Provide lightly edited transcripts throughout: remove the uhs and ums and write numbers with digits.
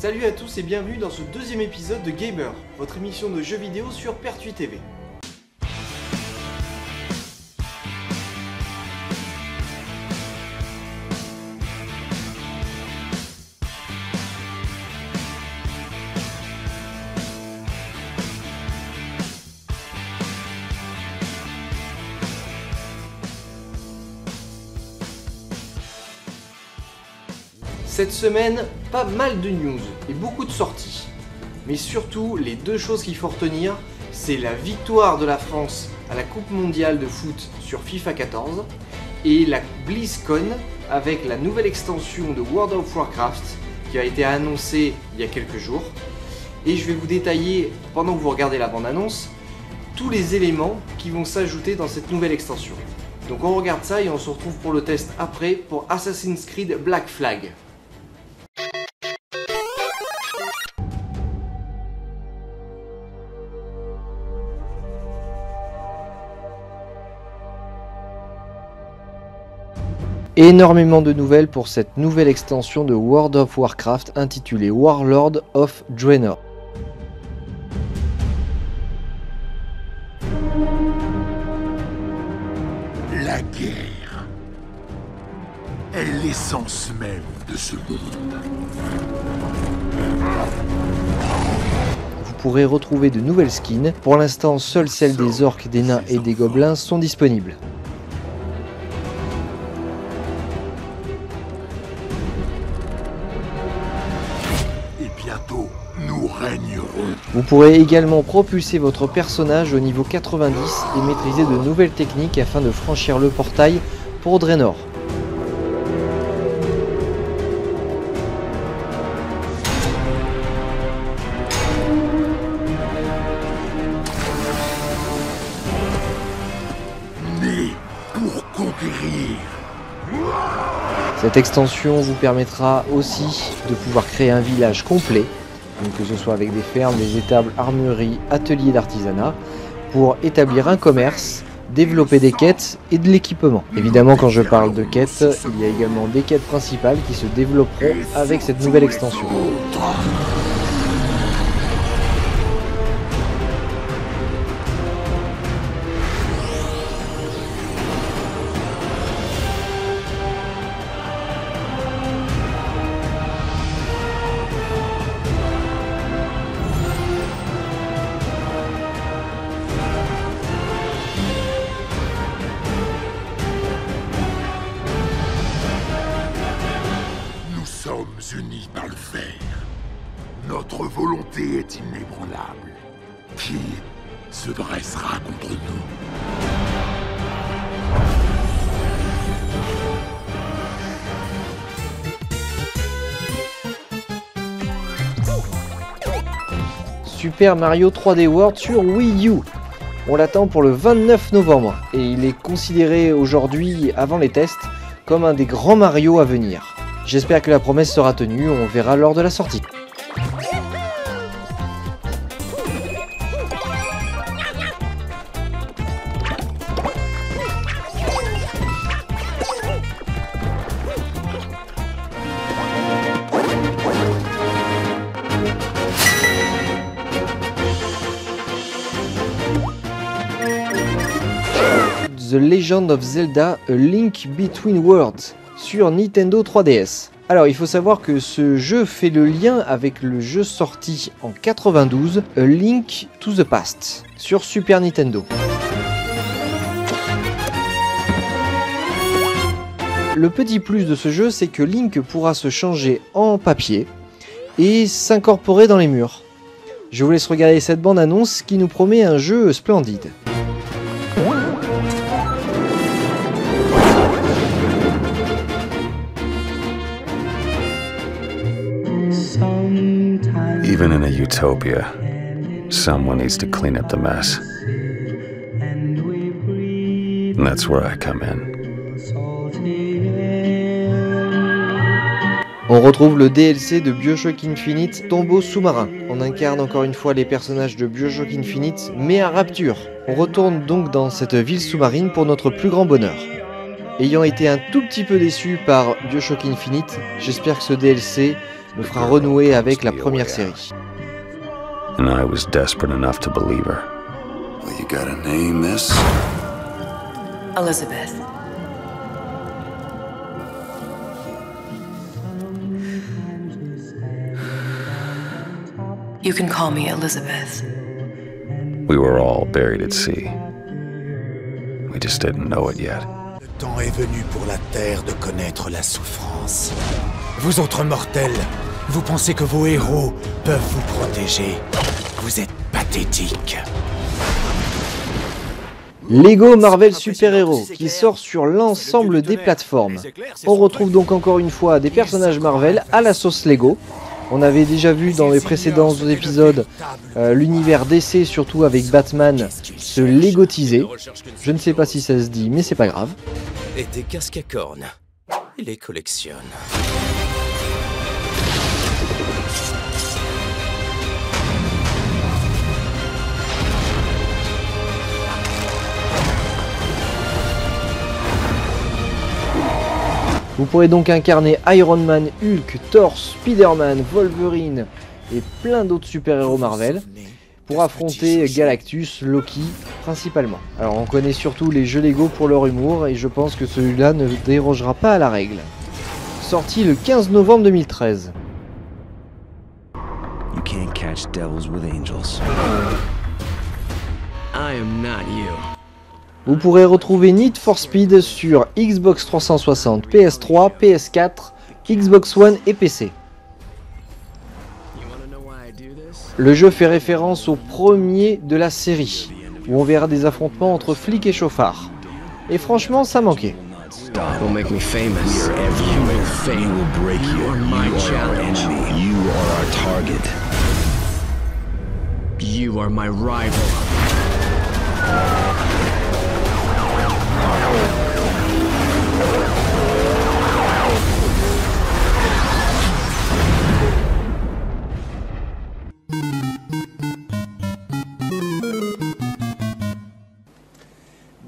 Salut à tous et bienvenue dans ce deuxième épisode de Gamer, votre émission de jeux vidéo sur Pertuis TV. Cette semaine, pas mal de news et beaucoup de sorties. Mais surtout, les deux choses qu'il faut retenir, c'est la victoire de la France à la Coupe mondiale de foot sur FIFA 14 et la BlizzCon avec la nouvelle extension de World of Warcraft qui a été annoncée il y a quelques jours. Et je vais vous détailler, pendant que vous regardez la bande-annonce, tous les éléments qui vont s'ajouter dans cette nouvelle extension. Donc on regarde ça et on se retrouve pour le test après pour Assassin's Creed Black Flag. Énormément de nouvelles pour cette nouvelle extension de World of Warcraft intitulée Warlord of Draenor. La guerre est l'essence même de ce monde. Vous pourrez retrouver de nouvelles skins. Pour l'instant, seules celles des orques, des nains et des gobelins sont disponibles. Bientôt, nous régnerons. Vous pourrez également propulser votre personnage au niveau 90 et maîtriser de nouvelles techniques afin de franchir le portail pour Draenor. Né pour conquérir. Cette extension vous permettra aussi de pouvoir créer un village complet, donc que ce soit avec des fermes, des étables, armureries, ateliers d'artisanat, pour établir un commerce, développer des quêtes et de l'équipement. Évidemment, quand je parle de quêtes, il y a également des quêtes principales qui se développeront avec cette nouvelle extension. Nous sommes unis par le fer. Notre volonté est inébranlable. Qui se dressera contre nous? Super Mario 3D World sur Wii U. On l'attend pour le 29 novembre et il est considéré aujourd'hui, avant les tests, comme un des grands Mario à venir. J'espère que la promesse sera tenue, on verra lors de la sortie. The Legend of Zelda A Link Between Worlds sur Nintendo 3DS. Alors il faut savoir que ce jeu fait le lien avec le jeu sorti en 92, A Link to the Past, sur Super Nintendo. Le petit plus de ce jeu, c'est que Link pourra se changer en papier et s'incorporer dans les murs. Je vous laisse regarder cette bande-annonce qui nous promet un jeu splendide. Even in a utopia, someone needs to clean up the mess. And that's where I come in. On retrouve le DLC de BioShock Infinite, Tombeau sous-marin. On incarne encore une fois les personnages de BioShock Infinite, mais à Rapture. On retourne donc dans cette ville sous-marine pour notre plus grand bonheur. Ayant été un tout petit peu déçu par BioShock Infinite, j'espère que ce DLC me fera renouer avec la première série. And I was desperate enough to believe her. Well, you gotta name this. Elizabeth. You can call me Elizabeth. We were all buried at sea. We just didn't know it yet. Le temps est venu pour la Terre de connaître la souffrance. Vous autres mortels, vous pensez que vos héros peuvent vous protéger. Vous êtes pathétiques. Lego Marvel Super Héros qui sort sur l'ensemble des plateformes. On retrouve donc encore une fois des personnages Marvel à la sauce Lego. On avait déjà vu dans les précédents épisodes l'univers DC, surtout avec Batman, se légotiser. Je ne sais pas si ça se dit, mais c'est pas grave. Et des casques à cornes. Il les collectionne. Vous pourrez donc incarner Iron Man, Hulk, Thor, Spider-Man, Wolverine et plein d'autres super-héros Marvel pour affronter Galactus, Loki principalement. Alors on connaît surtout les jeux Lego pour leur humour et je pense que celui-là ne dérogera pas à la règle. Sorti le 15 novembre 2013. You can't catch devils with angels. I am not you. Vous pourrez retrouver Need for Speed sur Xbox 360, PS3, PS4, Xbox One et PC. Le jeu fait référence au premier de la série, où on verra des affrontements entre flics et chauffards. Et franchement, ça manquait. Don't make me famous. You will fail. You will break you. You are my challenge. You are our target. You are my rival.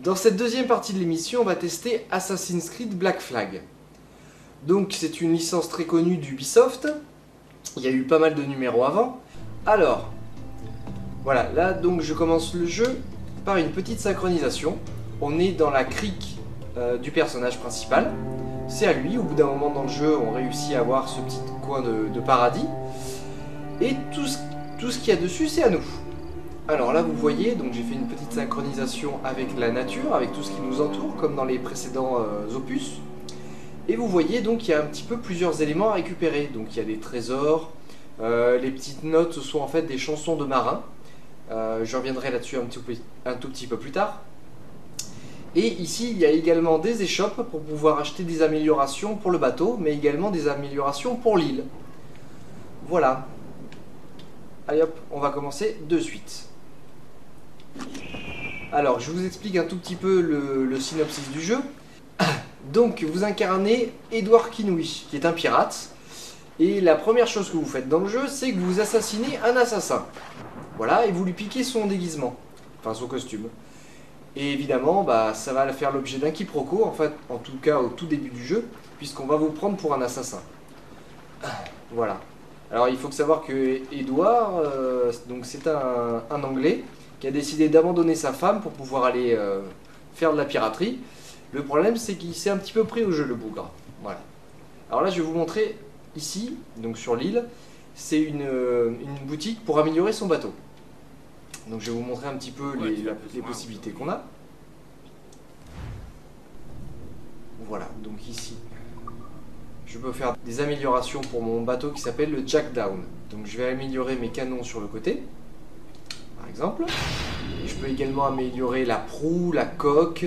Dans cette deuxième partie de l'émission, on va tester Assassin's Creed Black Flag. Donc c'est une licence très connue d'Ubisoft. Il y a eu pas mal de numéros avant. Alors, voilà, là donc je commence le jeu par une petite synchronisation. On est dans la crique du personnage principal. C'est à lui, au bout d'un moment dans le jeu, on réussit à avoir ce petit coin de paradis. Et tout ce qu'il y a dessus, c'est à nous. Alors là vous voyez, donc j'ai fait une petite synchronisation avec la nature, avec tout ce qui nous entoure, comme dans les précédents opus. Et vous voyez donc il y a un petit peu plusieurs éléments à récupérer. Donc il y a des trésors, les petites notes ce sont en fait des chansons de marins. Je reviendrai là-dessus un tout petit peu plus tard. Et ici il y a également des échoppes pour pouvoir acheter des améliorations pour le bateau, mais également des améliorations pour l'île. Voilà. Allez hop, on va commencer de suite. Alors, je vous explique un tout petit peu le synopsis du jeu. Donc, vous incarnez Edward Kenway, qui est un pirate. Et la première chose que vous faites dans le jeu, c'est que vous assassinez un assassin. Voilà, et vous lui piquez son déguisement. Enfin, son costume. Et évidemment, bah, ça va faire l'objet d'un quiproquo, en fait, en tout cas au tout début du jeu, puisqu'on va vous prendre pour un assassin. Voilà. Alors il faut savoir que Edward, donc c'est un Anglais qui a décidé d'abandonner sa femme pour pouvoir aller faire de la piraterie. Le problème c'est qu'il s'est un petit peu pris au jeu, le bougre. Voilà. Alors là je vais vous montrer ici, donc sur l'île, c'est une boutique pour améliorer son bateau. Donc je vais vous montrer un petit peu les possibilités qu'on a. Voilà, donc ici. Je peux faire des améliorations pour mon bateau qui s'appelle le Jack Down. Donc je vais améliorer mes canons sur le côté, par exemple. Et je peux également améliorer la proue, la coque,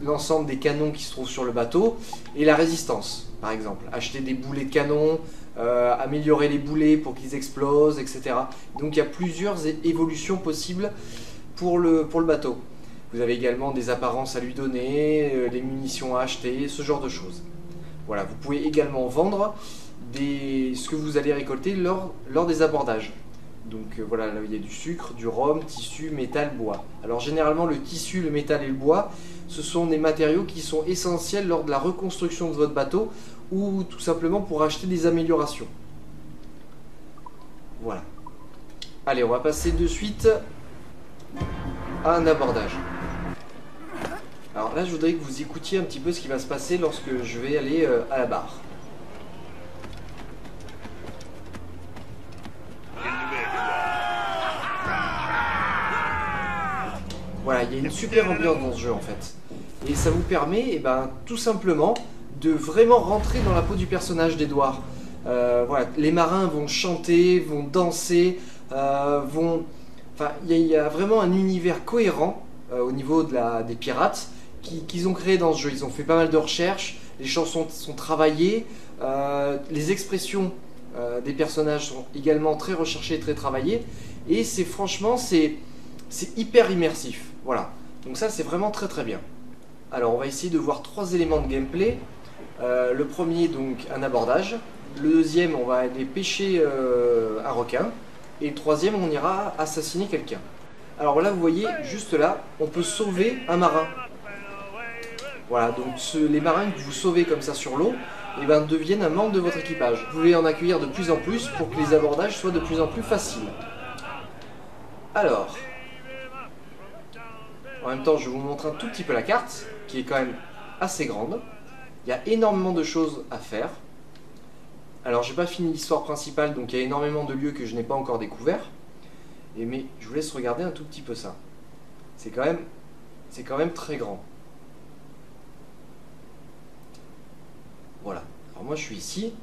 l'ensemble des canons qui se trouvent sur le bateau et la résistance, par exemple. Acheter des boulets de canon, améliorer les boulets pour qu'ils explosent, etc. Donc il y a plusieurs évolutions possibles pour le bateau. Vous avez également des apparences à lui donner, des munitions à acheter, ce genre de choses. Voilà, vous pouvez également vendre ce que vous allez récolter lors des abordages. Donc voilà, là il y a du sucre, du rhum, tissu, métal, bois. Alors généralement le tissu, le métal et le bois, ce sont des matériaux qui sont essentiels lors de la reconstruction de votre bateau ou tout simplement pour acheter des améliorations. Voilà. Allez, on va passer de suite à un abordage. Alors là, je voudrais que vous écoutiez un petit peu ce qui va se passer lorsque je vais aller à la barre. Voilà, il y a une super ambiance dans ce jeu en fait. Et ça vous permet, tout simplement, de vraiment rentrer dans la peau du personnage d'Edward. Voilà, les marins vont chanter, vont danser, Enfin, il y a vraiment un univers cohérent au niveau des pirates qu'ils ont créé dans ce jeu. Ils ont fait pas mal de recherches, les chansons sont travaillées, les expressions des personnages sont également très recherchées, très travaillées, et franchement, c'est hyper immersif. Voilà, donc ça c'est vraiment très très bien. Alors on va essayer de voir 3 éléments de gameplay. Le premier, donc un abordage. Le deuxième, on va aller pêcher un requin. Et le troisième, on ira assassiner quelqu'un. Alors là, vous voyez, juste là, on peut sauver un marin. Voilà, donc les marins que vous sauvez comme ça sur l'eau, deviennent un membre de votre équipage. Vous pouvez en accueillir de plus en plus pour que les abordages soient de plus en plus faciles. Alors, en même temps, je vous montre un tout petit peu la carte, qui est quand même assez grande. Il y a énormément de choses à faire. Alors, j'ai pas fini l'histoire principale, donc il y a énormément de lieux que je n'ai pas encore découverts. Mais je vous laisse regarder un tout petit peu ça. C'est quand même très grand. Voilà. Alors moi, je suis ici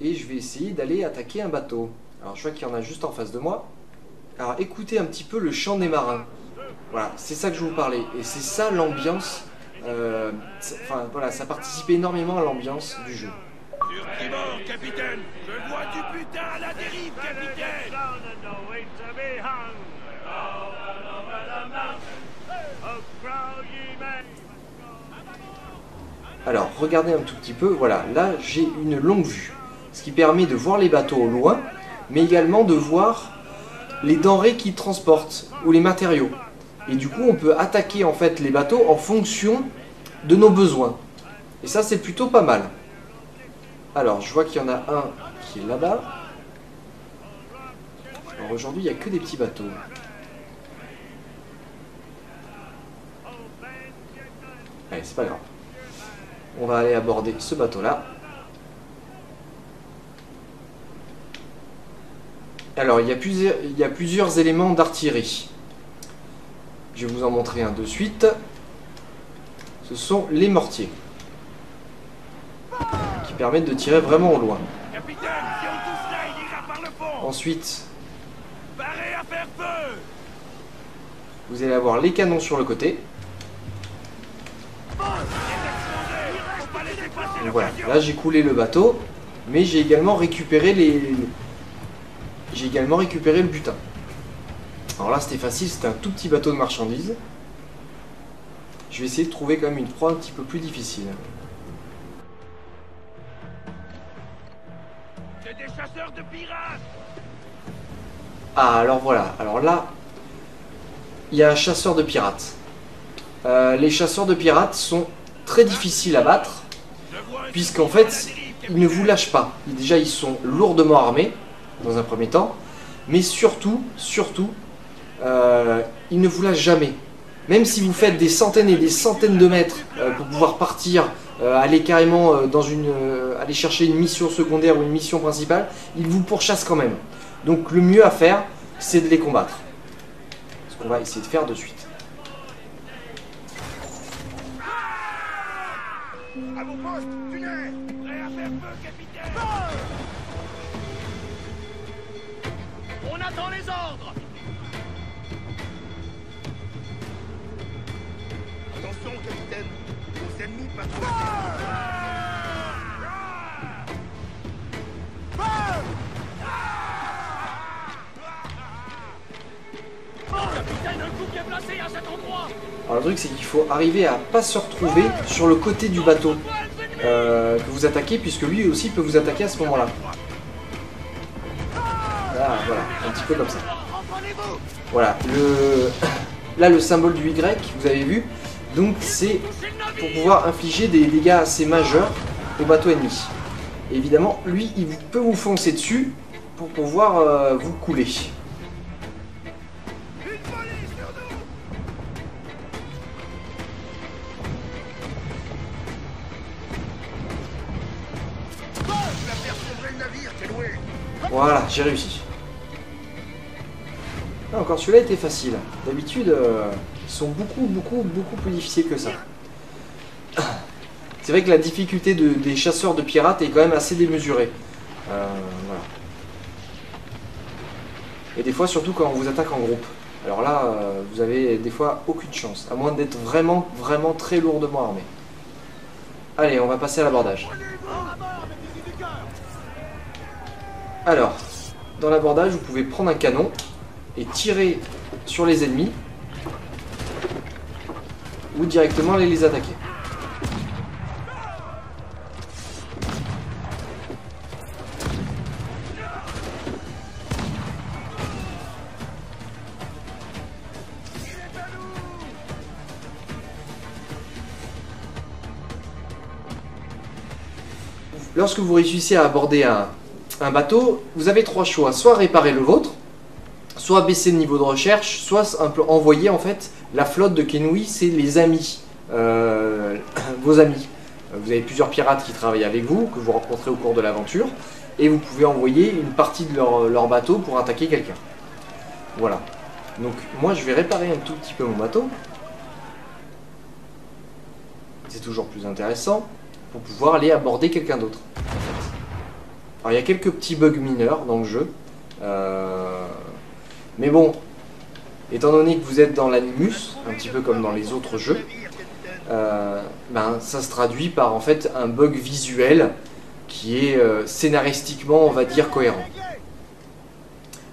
et je vais essayer d'aller attaquer un bateau. Alors, je vois qu'il y en a juste en face de moi. Alors, écoutez un petit peu le chant des marins. Voilà, c'est ça que je vous parlais. Et c'est ça l'ambiance. Enfin, voilà, ça participe énormément à l'ambiance du jeu. Sur tribord, capitaine! Je vois du putain à la dérive, capitaine! Alors, regardez un tout petit peu, voilà, là j'ai une longue vue, ce qui permet de voir les bateaux au loin, mais également de voir les denrées qu'ils transportent, ou les matériaux. Et du coup, on peut attaquer en fait les bateaux en fonction de nos besoins. Et ça, c'est plutôt pas mal. Alors, je vois qu'il y en a un qui est là-bas. Alors aujourd'hui, il n'y a que des petits bateaux. Allez, c'est pas grave. On va aller aborder ce bateau-là. Alors, il y a plusieurs éléments d'artillerie. Je vais vous en montrer un de suite. Ce sont les mortiers, qui permettent de tirer vraiment au loin. Ensuite, vous allez avoir les canons sur le côté. Donc voilà, là j'ai coulé le bateau, mais j'ai également récupéré le butin. Alors là c'était facile, c'était un tout petit bateau de marchandises. Je vais essayer de trouver quand même une proie un petit peu plus difficile. C'est des chasseurs de pirates! Ah, alors voilà, alors là, il y a un chasseur de pirates. Les chasseurs de pirates sont très difficiles à battre, puisqu'en fait, ils ne vous lâchent pas. Déjà, ils sont lourdement armés, dans un premier temps, mais surtout, ils ne vous lâchent jamais. Même si vous faites des centaines et des centaines de mètres pour pouvoir partir, aller carrément aller chercher une mission secondaire ou une mission principale, ils vous pourchassent quand même. Donc le mieux à faire, c'est de les combattre. Ce qu'on va essayer de faire de suite. À vos postes, tunnel! Prêt à faire feu, capitaine! On attend les ordres! Attention, capitaine! Nos ennemis patrouillent! Capitaine, un coup qui est placé à cet endroit! Alors le truc c'est qu'il faut arriver à pas se retrouver sur le côté du bateau que vous attaquez, puisque lui aussi peut vous attaquer à ce moment-là. Là, voilà, un petit peu comme ça. Voilà, là le symbole du Y, vous avez vu, donc c'est pour pouvoir infliger des dégâts assez majeurs au bateau ennemi. Et évidemment, lui, il peut vous foncer dessus pour pouvoir vous couler. Voilà, j'ai réussi. Ah, encore celui-là était facile. D'habitude, ils sont beaucoup plus difficiles que ça. C'est vrai que la difficulté des chasseurs de pirates est quand même assez démesurée. Voilà. Et des fois, surtout quand on vous attaque en groupe. Alors là, vous avez des fois aucune chance, à moins d'être vraiment très lourdement armé. Allez, on va passer à l'abordage. Alors, dans l'abordage, vous pouvez prendre un canon et tirer sur les ennemis ou directement aller les attaquer. Lorsque vous réussissez à aborder un bateau, vous avez trois choix, soit réparer le vôtre, soit baisser le niveau de recherche, soit un peu envoyer en fait la flotte de Kenui, c'est les amis, vos amis. Vous avez plusieurs pirates qui travaillent avec vous, que vous rencontrez au cours de l'aventure, et vous pouvez envoyer une partie de leur bateau pour attaquer quelqu'un. Voilà. Donc moi je vais réparer un tout petit peu mon bateau. C'est toujours plus intéressant pour pouvoir aller aborder quelqu'un d'autre. Alors il y a quelques petits bugs mineurs dans le jeu. Mais bon, étant donné que vous êtes dans l'animus, un petit peu comme dans les autres jeux, ça se traduit par en fait un bug visuel qui est scénaristiquement, on va dire, cohérent.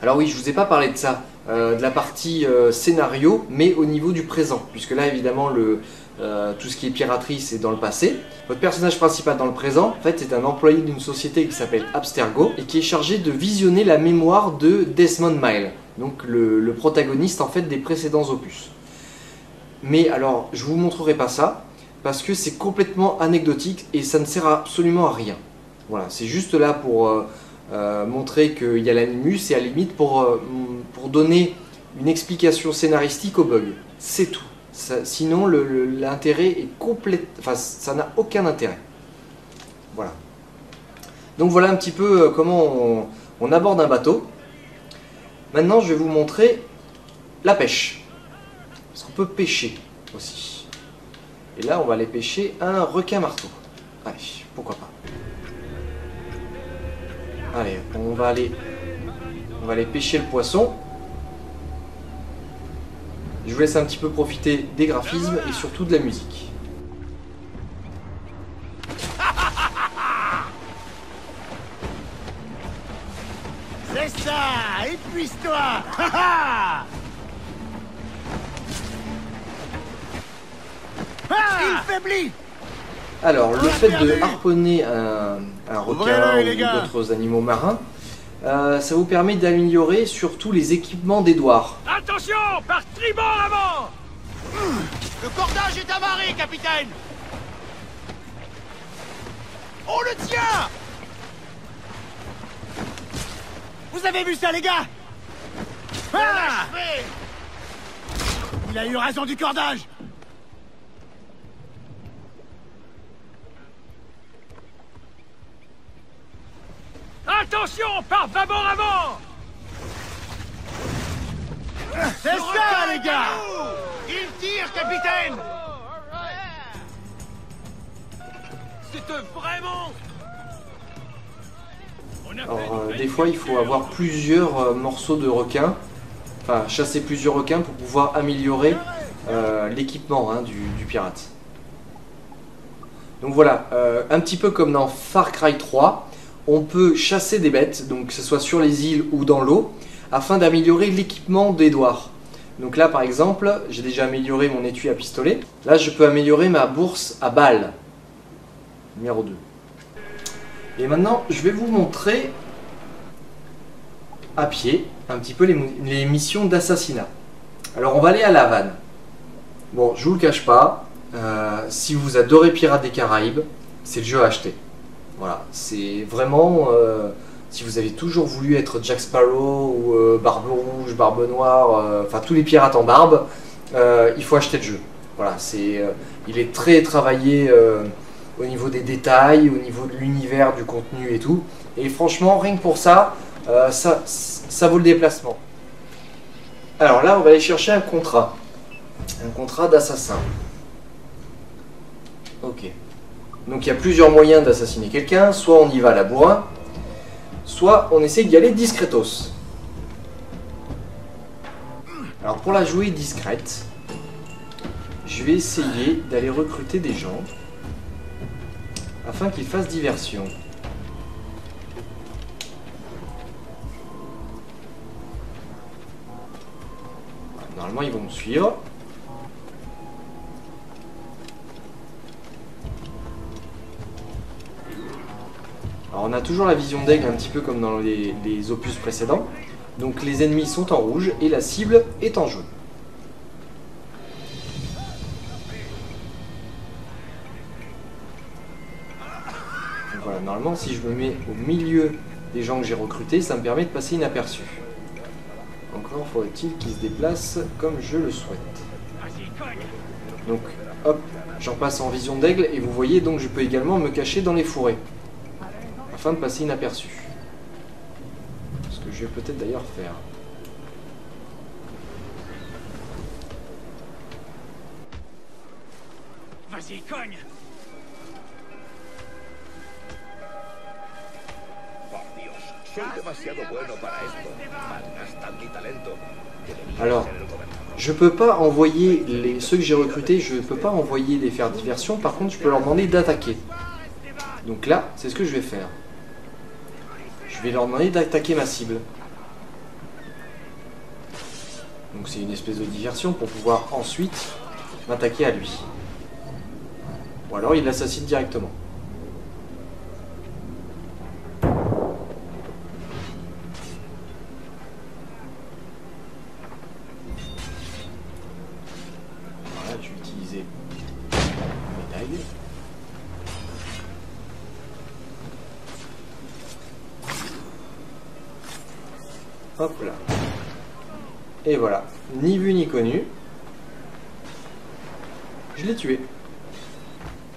Alors oui, je vous ai pas parlé de ça, de la partie scénario, mais au niveau du présent, puisque là évidemment tout ce qui est piraterie c'est dans le passé. Votre personnage principal dans le présent, en fait, c'est un employé d'une société qui s'appelle Abstergo et qui est chargé de visionner la mémoire de Desmond Miles, donc le protagoniste en fait des précédents opus. Mais alors, je vous montrerai pas ça parce que c'est complètement anecdotique et ça ne sert absolument à rien. Voilà, c'est juste là pour montrer qu'il y a l'animus et à la limite pour donner une explication scénaristique au bug. C'est tout. Sinon, l'intérêt est complet. Enfin, ça n'a aucun intérêt. Voilà. Donc voilà un petit peu comment on aborde un bateau. Maintenant, je vais vous montrer la pêche. Parce qu'on peut pêcher aussi. Et là, on va aller pêcher un requin marteau. Allez, pourquoi pas. Allez, on va aller pêcher le poisson. Je vous laisse un petit peu profiter des graphismes et surtout de la musique. C'est ça, épuise-toi. Il faiblit. Alors, le fait de harponner un requin ou d'autres animaux marins, ça vous permet d'améliorer surtout les équipements d'Edouard. Attention, par tribord avant. Le cordage est amarré, capitaine. On le tient. Vous avez vu ça, les gars? Ah, il a eu raison du cordage. Attention, par bâbord avant. C'est ça, les gars. Il tire, capitaine. C'est vraiment... Alors, des fois, il faut avoir plusieurs morceaux de requins, enfin, chasser plusieurs requins pour pouvoir améliorer l'équipement du pirate. Donc voilà, un petit peu comme dans Far Cry 3, on peut chasser des bêtes, donc que ce soit sur les îles ou dans l'eau, afin d'améliorer l'équipement d'Edouard. Donc là, par exemple, j'ai déjà amélioré mon étui à pistolet. Là, je peux améliorer ma bourse à balles, numéro 2. Et maintenant, je vais vous montrer à pied un petit peu les missions d'assassinat. Alors, on va aller à La Havane. Bon, je vous le cache pas, si vous adorez Pirates des Caraïbes, c'est le jeu à acheter. Voilà, c'est vraiment... si vous avez toujours voulu être Jack Sparrow ou Barbe Rouge, Barbe Noire, enfin tous les pirates en barbe, il faut acheter le jeu. Voilà, il est très travaillé au niveau des détails, au niveau de l'univers, du contenu et tout. Et franchement, rien que pour ça, ça vaut le déplacement. Alors là, on va aller chercher un contrat d'assassin. Ok. Donc il y a plusieurs moyens d'assassiner quelqu'un. Soit on y va à la bourrin, soit on essaie d'y aller discretos. Alors pour la jouer discrète, je vais essayer d'aller recruter des gens afin qu'ils fassent diversion. Normalement ils vont me suivre. Alors on a toujours la vision d'aigle un petit peu comme dans les opus précédents. Donc les ennemis sont en rouge et la cible est en jaune. Donc voilà, normalement si je me mets au milieu des gens que j'ai recrutés, ça me permet de passer inaperçu. Encore faudrait-il qu'ils se déplacent comme je le souhaite. Donc hop, j'en passe en vision d'aigle et vous voyez donc je peux également me cacher dans les fourrés afin de passer inaperçu. Ce que je vais peut-être d'ailleurs faire. Vas-y, cogne! Alors, je peux pas envoyer ceux que j'ai recrutés, je peux pas envoyer les faire diversion, par contre je peux leur demander d'attaquer. Donc là, c'est ce que je vais faire. Je vais leur demander d'attaquer ma cible. Donc c'est une espèce de diversion pour pouvoir ensuite m'attaquer à lui. Ou alors il l'assassine directement. Voilà, je vais utiliser la médaille. Hop là. Et voilà. Ni vu ni connu. Je l'ai tué.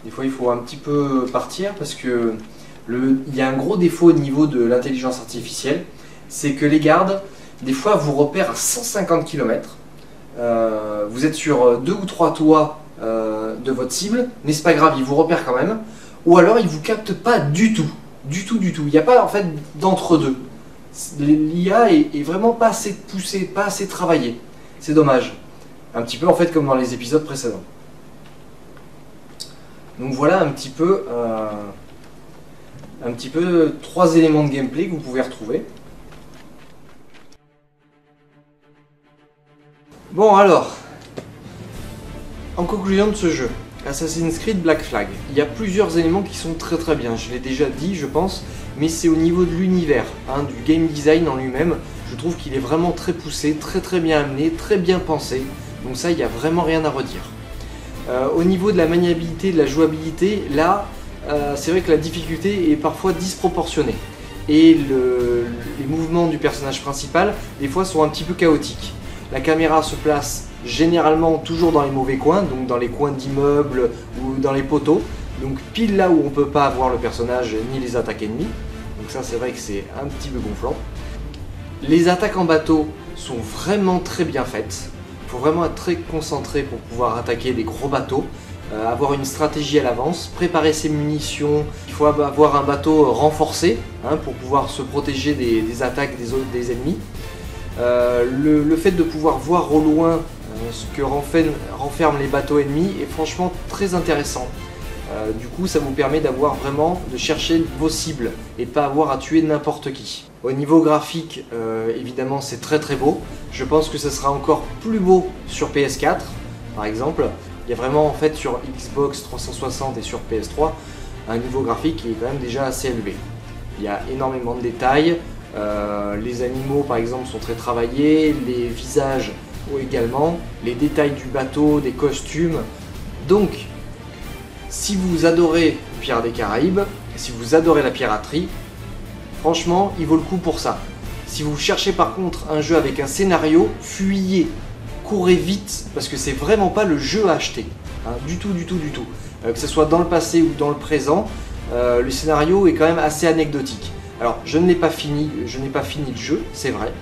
Des fois il faut un petit peu partir parce que il y a un gros défaut au niveau de l'intelligence artificielle. C'est que les gardes, des fois vous repèrent à 150 km. Vous êtes sur 2 ou 3 toits de votre cible, mais c'est pas grave, ils vous repèrent quand même. Ou alors ils vous captent pas du tout. Du tout. Il n'y a pas en fait d'entre-deux. L'IA est vraiment pas assez poussée, pas assez travaillée. C'est dommage. Un petit peu en fait comme dans les épisodes précédents. Donc voilà un petit peu 3 éléments de gameplay que vous pouvez retrouver. Bon alors, en conclusion de ce jeu, Assassin's Creed Black Flag, il y a plusieurs éléments qui sont très bien, je l'ai déjà dit je pense, mais c'est au niveau de l'univers, du game design en lui-même, je trouve qu'il est vraiment très poussé, très bien amené, très bien pensé, donc ça il n'y a vraiment rien à redire. Au niveau de la maniabilité, de la jouabilité, là c'est vrai que la difficulté est parfois disproportionnée, et les mouvements du personnage principal des fois sont un petit peu chaotiques. La caméra se place généralement toujours dans les mauvais coins, donc dans les coins d'immeubles ou dans les poteaux, donc pile là où on ne peut pas voir le personnage ni les attaques ennemies, donc ça c'est vrai que c'est un petit peu gonflant. Les attaques en bateau sont vraiment très bien faites, il faut vraiment être très concentré pour pouvoir attaquer des gros bateaux, avoir une stratégie à l'avance, préparer ses munitions, il faut avoir un bateau renforcé pour pouvoir se protéger des attaques des ennemis. Le fait de pouvoir voir au loin ce que renferment les bateaux ennemis est franchement très intéressant. Du coup ça vous permet de chercher vos cibles et pas avoir à tuer n'importe qui. Au niveau graphique, évidemment c'est très beau. Je pense que ce sera encore plus beau sur PS4 par exemple. Il y a vraiment en fait sur Xbox 360 et sur PS3 un niveau graphique qui est quand même déjà assez élevé. Il y a énormément de détails. Les animaux par exemple sont très travaillés, les visages également, les détails du bateau, des costumes. Donc, si vous adorez Pirates des Caraïbes, si vous adorez la piraterie, franchement, il vaut le coup pour ça. Si vous cherchez par contre un jeu avec un scénario, fuyez, courez vite, parce que c'est vraiment pas le jeu à acheter. Hein, du tout. Que ce soit dans le passé ou dans le présent, le scénario est quand même assez anecdotique. Alors, je n'ai pas fini le jeu, c'est vrai,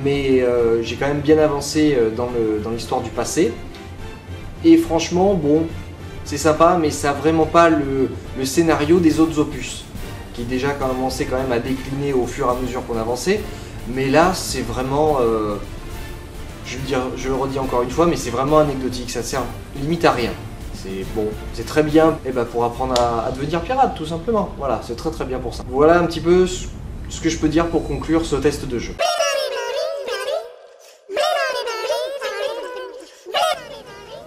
mais j'ai quand même bien avancé dans l'histoire du passé. Et franchement, bon, c'est sympa, mais ça n'a vraiment pas le scénario des autres opus, qui déjà commençait quand même à décliner au fur et à mesure qu'on avançait. Mais là, c'est vraiment, je le redis encore une fois, mais c'est vraiment anecdotique, ça sert limite à rien. C'est bon, c'est très bien pour apprendre à devenir pirate, tout simplement. Voilà, c'est très bien pour ça. Voilà un petit peu ce que je peux dire pour conclure ce test de jeu.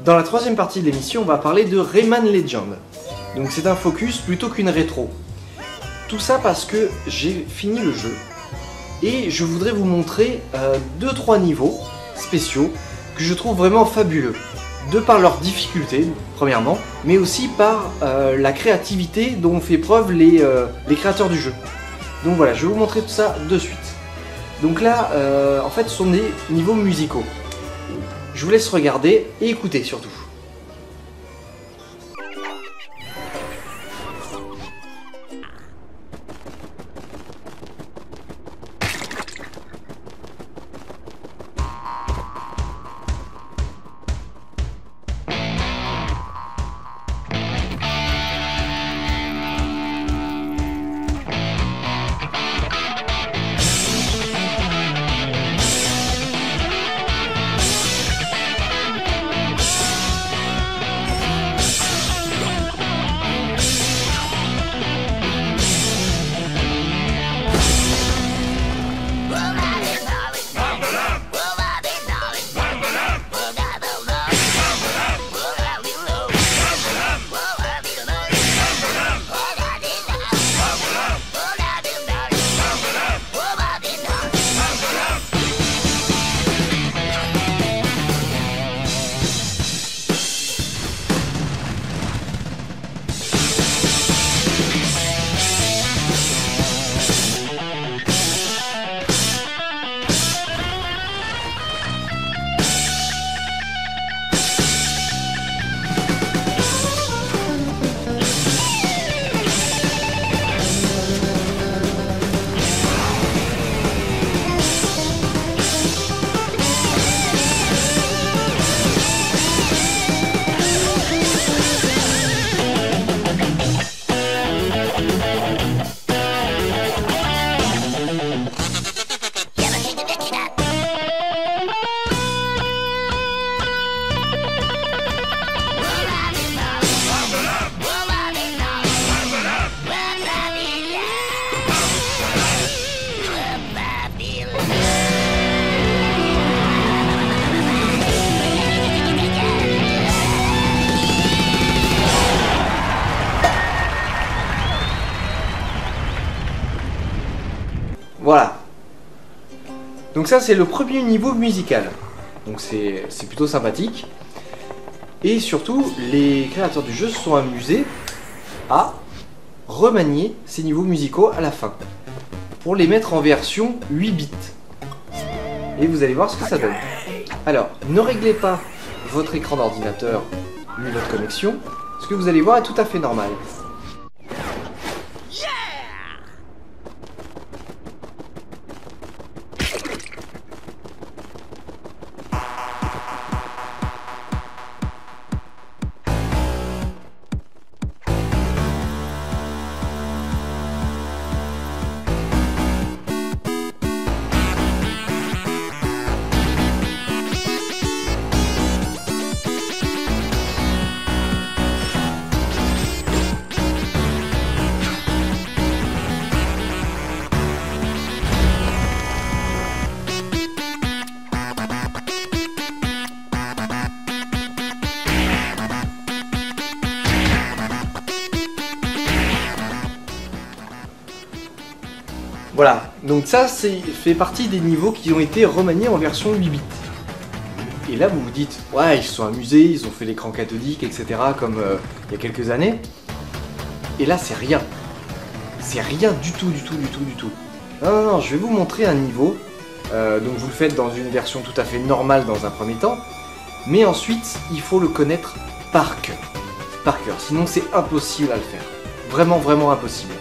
Dans la troisième partie de l'émission, on va parler de Rayman Legend. Donc c'est un focus plutôt qu'une rétro. Tout ça parce que j'ai fini le jeu et je voudrais vous montrer 2-3 niveaux spéciaux que je trouve vraiment fabuleux. De par leur difficulté, premièrement, mais aussi par la créativité dont ont fait preuve les créateurs du jeu. Donc voilà, je vais vous montrer tout ça de suite. Donc là, en fait, ce sont des niveaux musicaux. Je vous laisse regarder et écouter surtout. Voilà. Donc ça c'est le premier niveau musical. Donc c'est plutôt sympathique. Et surtout, les créateurs du jeu se sont amusés à remanier ces niveaux musicaux à la fin. Pour les mettre en version 8 bits. Et vous allez voir ce que ça donne. Alors, ne réglez pas votre écran d'ordinateur ni votre connexion. Ce que vous allez voir est tout à fait normal. Voilà, donc ça fait partie des niveaux qui ont été remaniés en version 8 bits. Et là vous vous dites, ouais ils se sont amusés, ils ont fait l'écran cathodique, etc. comme il y a quelques années. Et là c'est rien. c'est rien du tout. Non, je vais vous montrer un niveau. Donc vous le faites dans une version tout à fait normale dans un premier temps. Mais ensuite, il faut le connaître par cœur. Sinon c'est impossible à le faire. Vraiment impossible.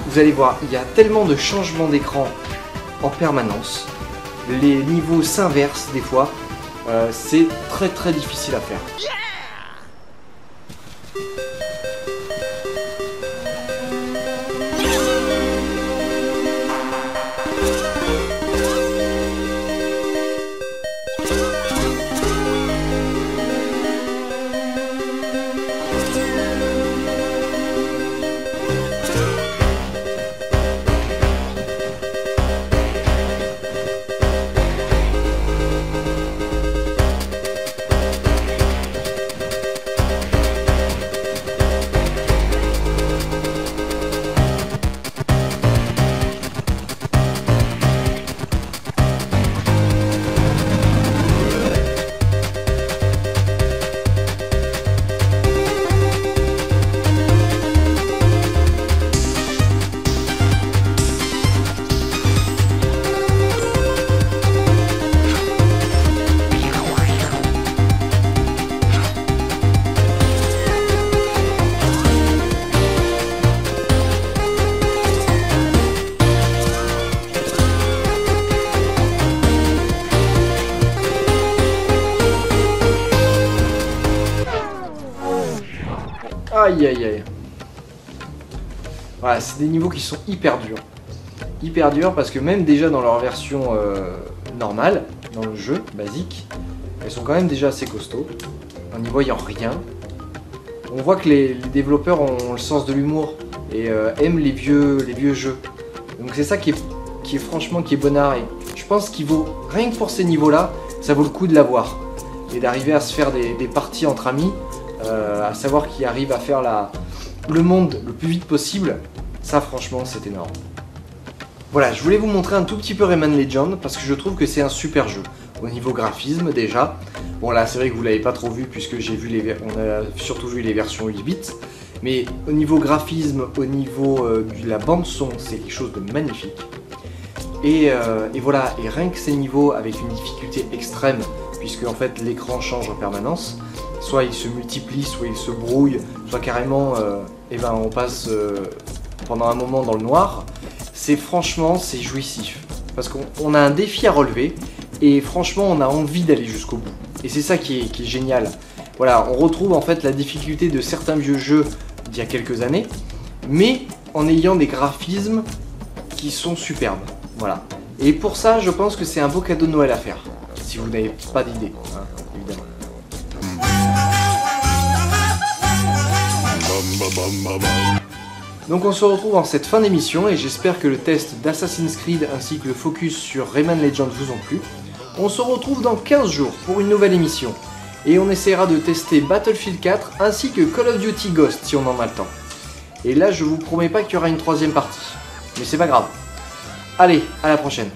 Vous allez voir, il y a tellement de changements d'écran en permanence. Les niveaux s'inversent des fois. C'est très difficile à faire. Aïe. Voilà, c'est des niveaux qui sont hyper durs. Hyper durs parce que même déjà dans leur version normale, dans le jeu basique, elles sont quand même déjà assez costauds. En n'y voyant rien. On voit que les développeurs ont le sens de l'humour et aiment les vieux jeux. Donc c'est ça qui est bonnard. Et je pense qu'il vaut, rien que pour ces niveaux-là, ça vaut le coup de l'avoir. Et d'arriver à se faire des parties entre amis. À savoir qui arrive à faire le monde le plus vite possible, ça franchement c'est énorme. Voilà, je voulais vous montrer un tout petit peu Rayman Legends parce que je trouve que c'est un super jeu. Au niveau graphisme déjà, bon là c'est vrai que vous l'avez pas trop vu puisque on a surtout vu les versions 8 bits, mais au niveau graphisme, au niveau de la bande son, c'est quelque chose de magnifique. Et voilà, et rien que ces niveaux avec une difficulté extrême, puisque en fait l'écran change en permanence, soit il se multiplie, soit il se brouille, soit carrément on passe pendant un moment dans le noir. Franchement c'est jouissif, parce qu'on a un défi à relever, et franchement on a envie d'aller jusqu'au bout. Et c'est ça qui est génial. Voilà, on retrouve en fait la difficulté de certains vieux jeux d'il y a quelques années, mais en ayant des graphismes qui sont superbes. Voilà. Et pour ça, je pense que c'est un beau cadeau de Noël à faire, si vous n'avez pas d'idée, hein, évidemment. Donc on se retrouve en cette fin d'émission et j'espère que le test d'Assassin's Creed ainsi que le focus sur Rayman Legends vous ont plu. On se retrouve dans 15 jours pour une nouvelle émission et on essaiera de tester Battlefield 4 ainsi que Call of Duty Ghost si on en a le temps. Et là je vous promets pas qu'il y aura une troisième partie, mais c'est pas grave. Allez, à la prochaine.